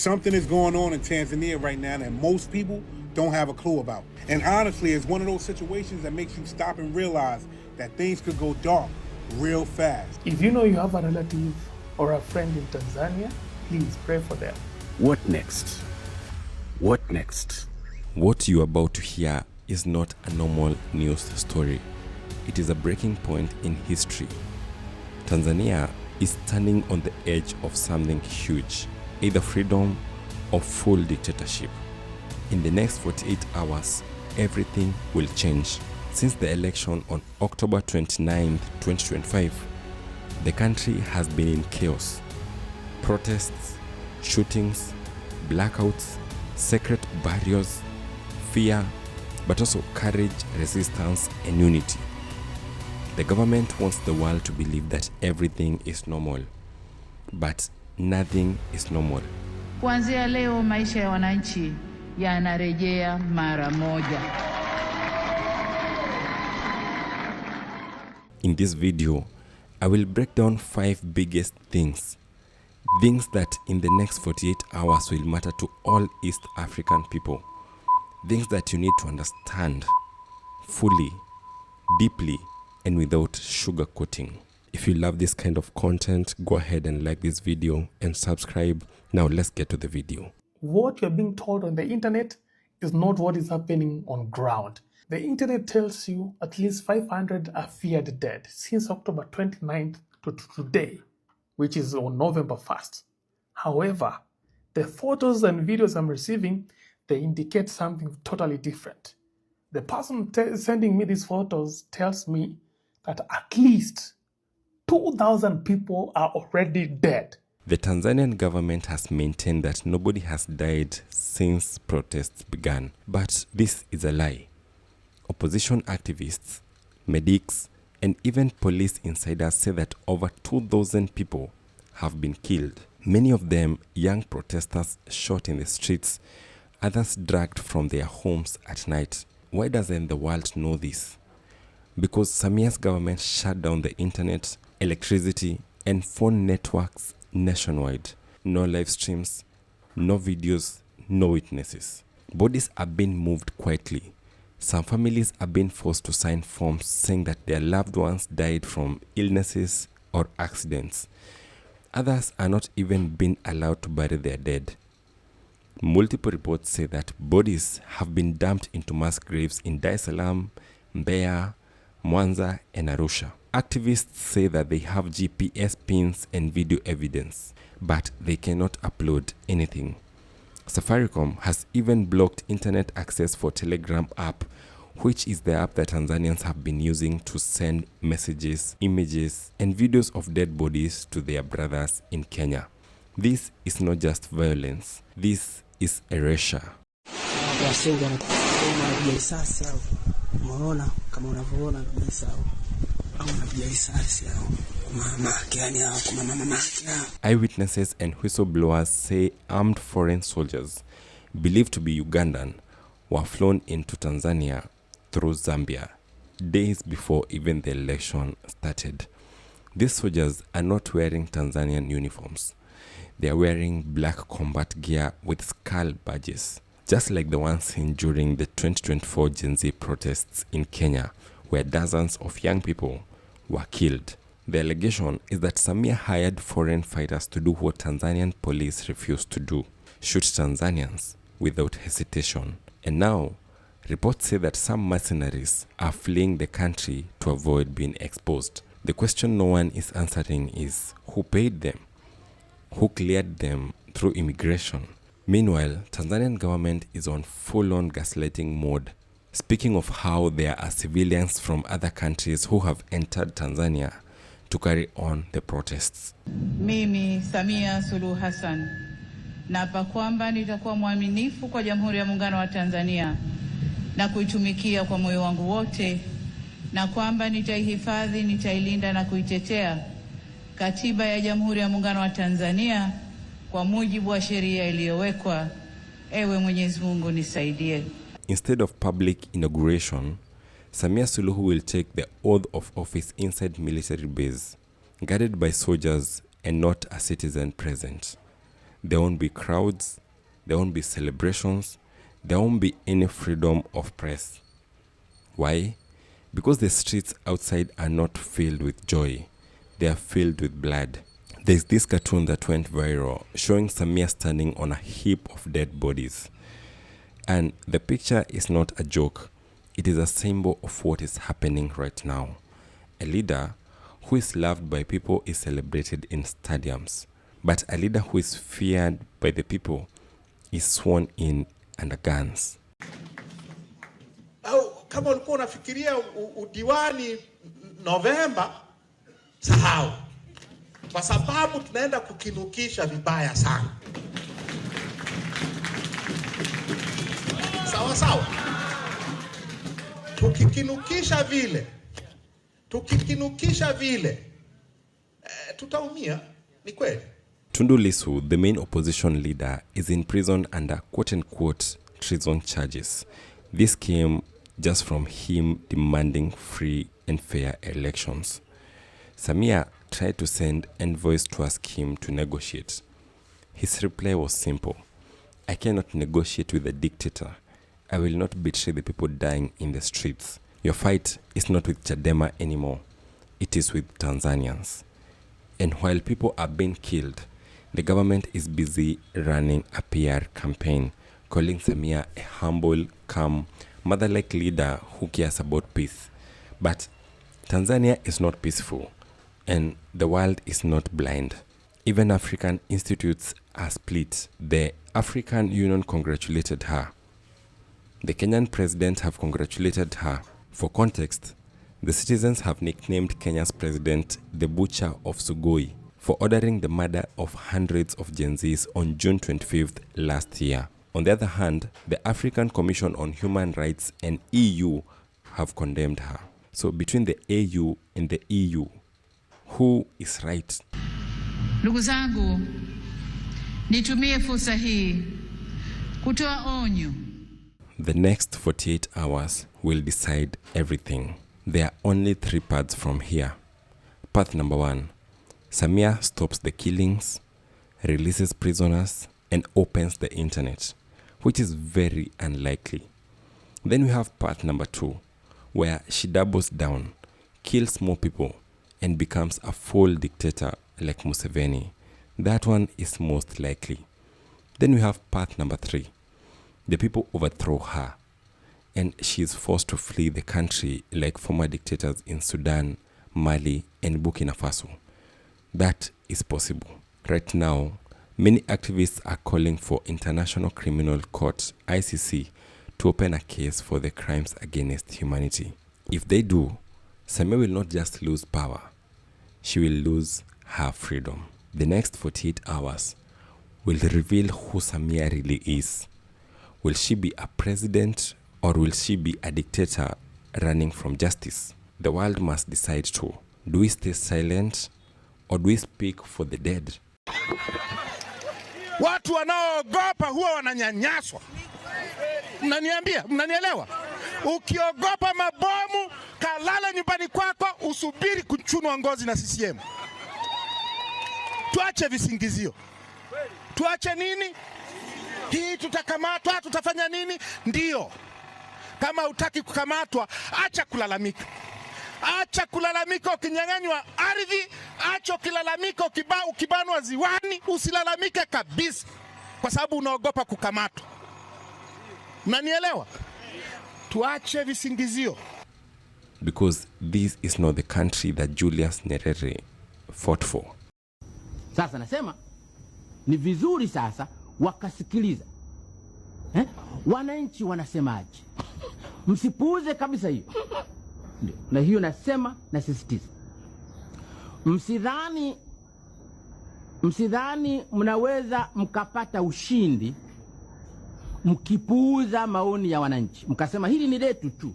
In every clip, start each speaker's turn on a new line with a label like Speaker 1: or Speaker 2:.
Speaker 1: something is going on in Tanzania right now that most people don't have a clue about. And honestly, it's one of those situations that makes you stop and realize that things could go dark real fast.
Speaker 2: If you know you have a relative or a friend in Tanzania, please pray for them.
Speaker 3: What next? What next?
Speaker 4: What you're about to hear is not a normal news story. It is a breaking point in history. Tanzania is standing on the edge of something huge, either freedom or full dictatorship. In the next 48 hours, everything will change. Since the election on October 29, 2025, the country has been in chaos. Protests, shootings, blackouts, secret barriers, fear, but also courage, resistance, and unity. The government wants the world to believe that everything is normal, but nothing is normal.
Speaker 5: Kuanzia leo maisha ya wananchi yanarejea mara moja.
Speaker 4: In this video, I will break down 5 biggest things that in the next 48 hours will matter to all East African people. Things that you need to understand fully, deeply, and without sugarcoating. If you love this kind of content, go ahead and like this video and subscribe. Now let's get to the video.
Speaker 2: What you're being told on the internet is not what is happening on ground. The internet tells you at least 500 are feared dead since October 29th to today, which is on November 1st. However, the photos and videos I'm receiving, they indicate something totally different. The person sending me these photos tells me that at least 2,000 people are already dead.
Speaker 4: The Tanzanian government has maintained that nobody has died since protests began. But this is a lie. Opposition activists, medics, and even police insiders say that over 2,000 people have been killed. Many of them young protesters shot in the streets, others dragged from their homes at night. Why doesn't the world know this? Because Samia's government shut down the internet, electricity, and phone networks nationwide. No live streams, no videos, no witnesses. Bodies are being moved quietly. Some families are being forced to sign forms saying that their loved ones died from illnesses or accidents. Others are not even being allowed to bury their dead. Multiple reports say that bodies have been dumped into mass graves in Dar es Salaam, Mbeya, Mwanza, and Arusha. Activists say that they have GPS pins and video evidence, but they cannot upload anything. Safaricom has even blocked internet access for Telegram app, which is the app that Tanzanians have been using to send messages, images, and videos of dead bodies to their brothers in Kenya. This is not just violence, this is erasure. Eyewitnesses and whistleblowers say armed foreign soldiers, believed to be Ugandan, were flown into Tanzania through Zambia days before even the election started. These soldiers are not wearing Tanzanian uniforms. They are wearing black combat gear with skull badges, just like the ones seen during the 2024 Gen Z protests in Kenya, where dozens of young people were killed. The allegation is that Samia hired foreign fighters to do what Tanzanian police refused to do, shoot Tanzanians without hesitation. And now, reports say that some mercenaries are fleeing the country to avoid being exposed. The question no one is answering is who paid them? Who cleared them through immigration? Meanwhile, Tanzanian government is on full-on gaslighting mode, speaking of how there are civilians from other countries who have entered Tanzania to carry on the protests.
Speaker 5: Mimi Samia Suluhu Hassan naapa kwamba nitakuwa mwaminifu kwa Jamhuri ya Muungano wa Tanzania na kuitumikia kwa moyo wangu wote, na kwamba nitaihifadhi, nitailinda na kuitetea Katiba ya Jamhuri ya Muungano wa Tanzania kwa mujibu wa sheria iliyowekwa. Ewe Mwenyezi Mungu nisaidie.
Speaker 4: Instead of public inauguration, Samia Suluhu will take the oath of office inside military base, guarded by soldiers and not a citizen present. There won't be crowds, there won't be celebrations, there won't be any freedom of press. Why? Because the streets outside are not filled with joy, they are filled with blood. There's this cartoon that went viral showing Samia standing on a heap of dead bodies. And the picture is not a joke, it is a symbol of what is happening right now. A leader who is loved by people is celebrated in stadiums, but a leader who is feared by the people is sworn in under guns.
Speaker 6: Au kama ulikuwa unafikiria udiwani Novemba, sahau. Kwa sababu tunaenda kukinukisha vibaya sana. Sawa sawa. Tukikinukisha vile tutaumia, ni kweli.
Speaker 4: Tundu Lissu, the main opposition leader, is in prison under quote-unquote treason charges. This came just from him demanding free and fair elections. Samia tried to send envoys to ask him to negotiate. His reply was simple: I cannot negotiate with a dictator. I will not betray the people dying in the streets. Your fight is not with Chadema anymore. It is with Tanzanians. And while people are being killed, the government is busy running a PR campaign, calling Samia a humble, calm, mother-like leader who cares about peace. But Tanzania is not peaceful, and the world is not blind. Even African institutes are split. The African Union congratulated her. The Kenyan president have congratulated her. For context, the citizens have nicknamed Kenya's president the Butcher of Sugoi for ordering the murder of hundreds of Gen Zs on June 25th last year. On the other hand, the African Commission on Human Rights and EU have condemned her. So between the AU and the EU, who is right?
Speaker 5: Ndugu zangu, nitumie fursa hii kutoa onyo.
Speaker 4: The next 48 hours will decide everything. There are only 3 paths from here. Path number 1, Samia stops the killings, releases prisoners, and opens the internet, which is very unlikely. Then we have path number 2, where she doubles down, kills more people, and becomes a full dictator like Museveni. That one is most likely. Then we have path number 3. The people overthrow her, and she is forced to flee the country like former dictators in Sudan, Mali, and Burkina Faso. That is possible. Right now, many activists are calling for International Criminal Court, ICC, to open a case for the crimes against humanity. If they do, Samia will not just lose power, she will lose her freedom. The next 48 hours will reveal who Samia really is. Will she be a president, or will she be a dictator running from justice? The world must decide too. Do we stay silent, or do we speak for the dead?
Speaker 6: Watu wanaogopa huwa wananyanyaswa. Mnaniambia, mnanielewa? Ukiogopa mabomu, kalala nyumbani kwako, usubiri kuchunwa ngozi na CCM. Tuache visingizio. Tuache nini? Hii tutakamatwa, tutafanya nini? Ndio. Kama hutaki kukamatwa, acha kulalamika. Acha kulalamika ukinyang'anywa ardhi, acha kulalamika ukibanwa ziwani, usilalamike kabisa kwa sababu unaogopa kukamatwa. Mnanielewa? Tuache visingizio.
Speaker 4: Because this is not the country that Julius Nyerere fought for.
Speaker 7: Sasa nasema ni vizuri sasa wakasikiliza. Wananchi wanasemaje? Msipuuze kabisa hiyo. Na hiyo nasema na sisitiza. Msidhani mnaweza mkapata ushindi mkipuuza maoni ya wananchi. Mkasema hili ni letu tu.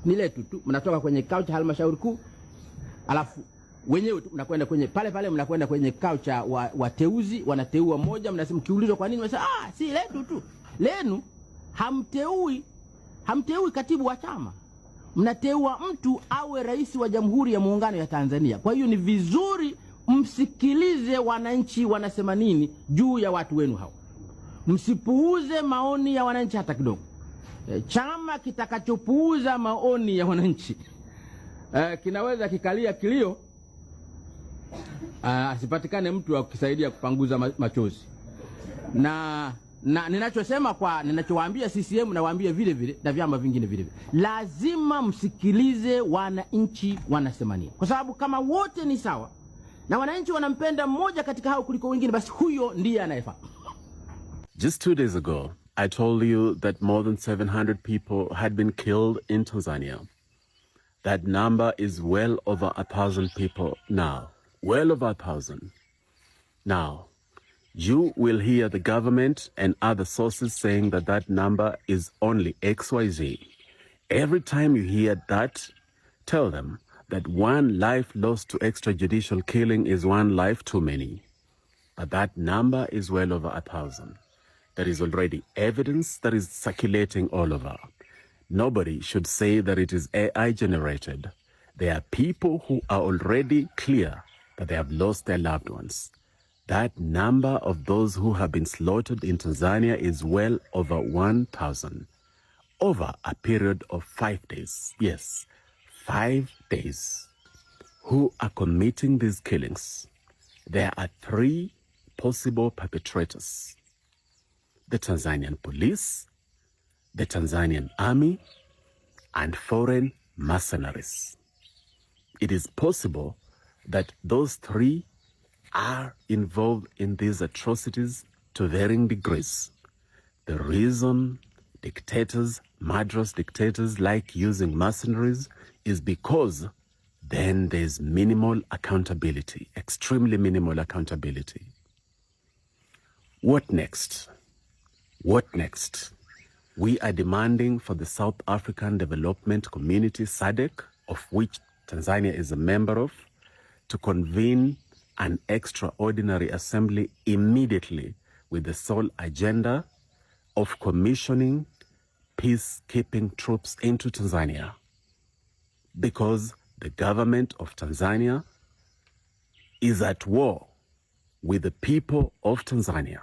Speaker 7: Ni letu tu. Mnatoka kwenye kikao cha halmashauri kuu, alafu wenyewe mnakwenda kwenye pale mnakwenda kwenye kikao cha wateuzi, wanateua mmoja, mnasema kiulizwa kwa nini mnasema si letu tu. Lenu hamteui katibu wa chama. Mnateua mtu awe rais wa Jamhuri ya Muungano ya Tanzania. Kwa hiyo ni vizuri msikilize wananchi wanasema nini juu ya watu wenu hao. Msipuuze maoni ya wananchi hata kidogo. Chama kitakachopuuza maoni ya wananchi kinaweza kikalia kilio, asipatikane mtu wa kusaidia kupanguza machozi. Na ninachowaambia CCM na waambie vile vile na vyama vingine vile vile, lazima msikilize wananchi wanasema nini, kwa sababu kama wote ni sawa na wananchi wanampenda mmoja katika hao kuliko wengine, basi huyo ndiye anayefaa.
Speaker 3: Just 2 days ago, I told you that more than 700 people had been killed in Tanzania. That number is well over 1,000 people now. Well over 1,000. Now, you will hear the government and other sources saying that that number is only XYZ. Every time you hear that, tell them that one life lost to extrajudicial killing is one life too many. But that number is well over 1,000. There is already evidence that is circulating all over. Nobody should say that it is AI generated. There are people who are already clear that they have lost their loved ones. That number of those who have been slaughtered in Tanzania is well over 1,000 over a period of 5 days. Yes, 5 days. Who are committing these killings? There are 3 possible perpetrators: the Tanzanian police, the Tanzanian army, and foreign mercenaries. It is possible that those 3 are involved in these atrocities to varying degrees. The reason dictators, murderous dictators, like using mercenaries is because then there's minimal accountability, extremely minimal accountability. What next? What next? We are demanding for the South African Development Community, SADC, of which Tanzania is a member of, to convene an extraordinary assembly immediately with the sole agenda of commissioning peacekeeping troops into Tanzania, because the government of Tanzania is at war with the people of Tanzania.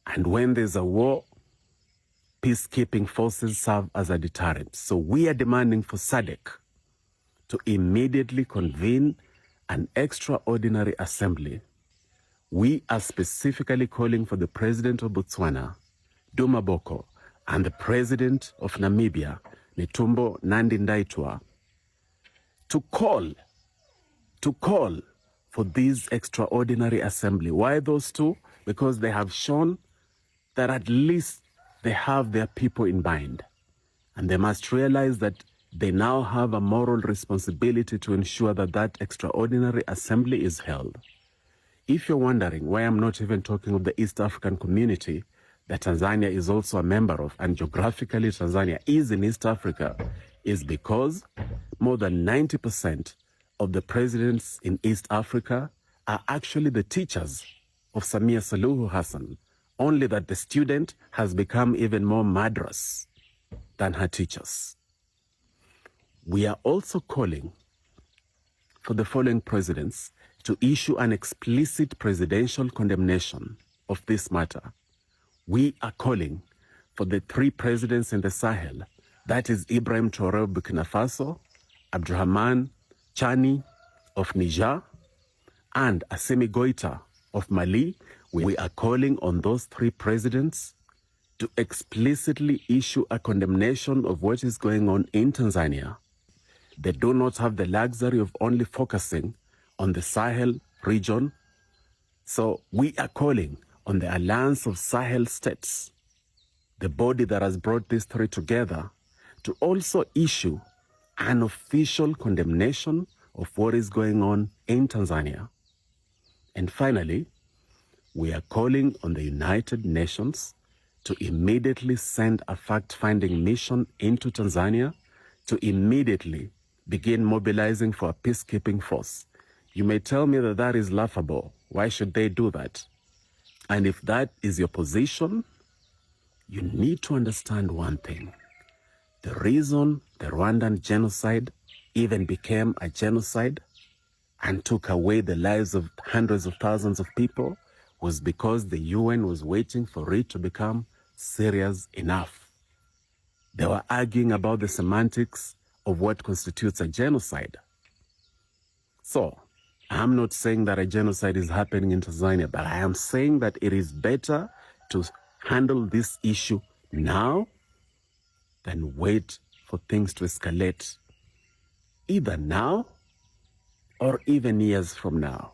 Speaker 3: And when there's a war, peacekeeping forces serve as a deterrent. So we are demanding for SADC to immediately convene an extraordinary assembly. We are specifically calling for the president of Botswana, Duma Boko, and the president of Namibia, Netumbo Nandi-Ndaitwah, to call for this extraordinary assembly. Why those 2? Because they have shown that at least they have their people in mind, and they must realize that they now have a moral responsibility to ensure that that extraordinary assembly is held. If you're wondering why I'm not even talking of the East African community that Tanzania is also a member of, and geographically Tanzania is in East Africa, is because more than 90% of the presidents in East Africa are actually the teachers of Samia Suluhu Hassan, only that the student has become even more murderous than her teachers. We are also calling for the following presidents to issue an explicit presidential condemnation of this matter. We are calling for the 3 presidents in the Sahel, that is Ibrahim Traoré of Burkina Faso, Abdurrahman Chani of Niger, and Assimi Goïta of Mali. We are calling on those 3 presidents to explicitly issue a condemnation of what is going on in Tanzania. They do not have the luxury of only focusing on the Sahel region. So we are calling on the Alliance of Sahel States, the body that has brought these 3 together, to also issue an official condemnation of what is going on in Tanzania. And finally, we are calling on the United Nations to immediately send a fact-finding mission into Tanzania, to immediately begin mobilizing for a peacekeeping force. You may tell me that that is laughable. Why should they do that? And if that is your position, you need to understand one thing. The reason the Rwandan genocide even became a genocide and took away the lives of hundreds of thousands of people was because the UN was waiting for it to become serious enough. They were arguing about the semantics of what constitutes a genocide. So, I'm not saying that a genocide is happening in Tanzania, but I am saying that it is better to handle this issue now than wait for things to escalate, either now or even years from now.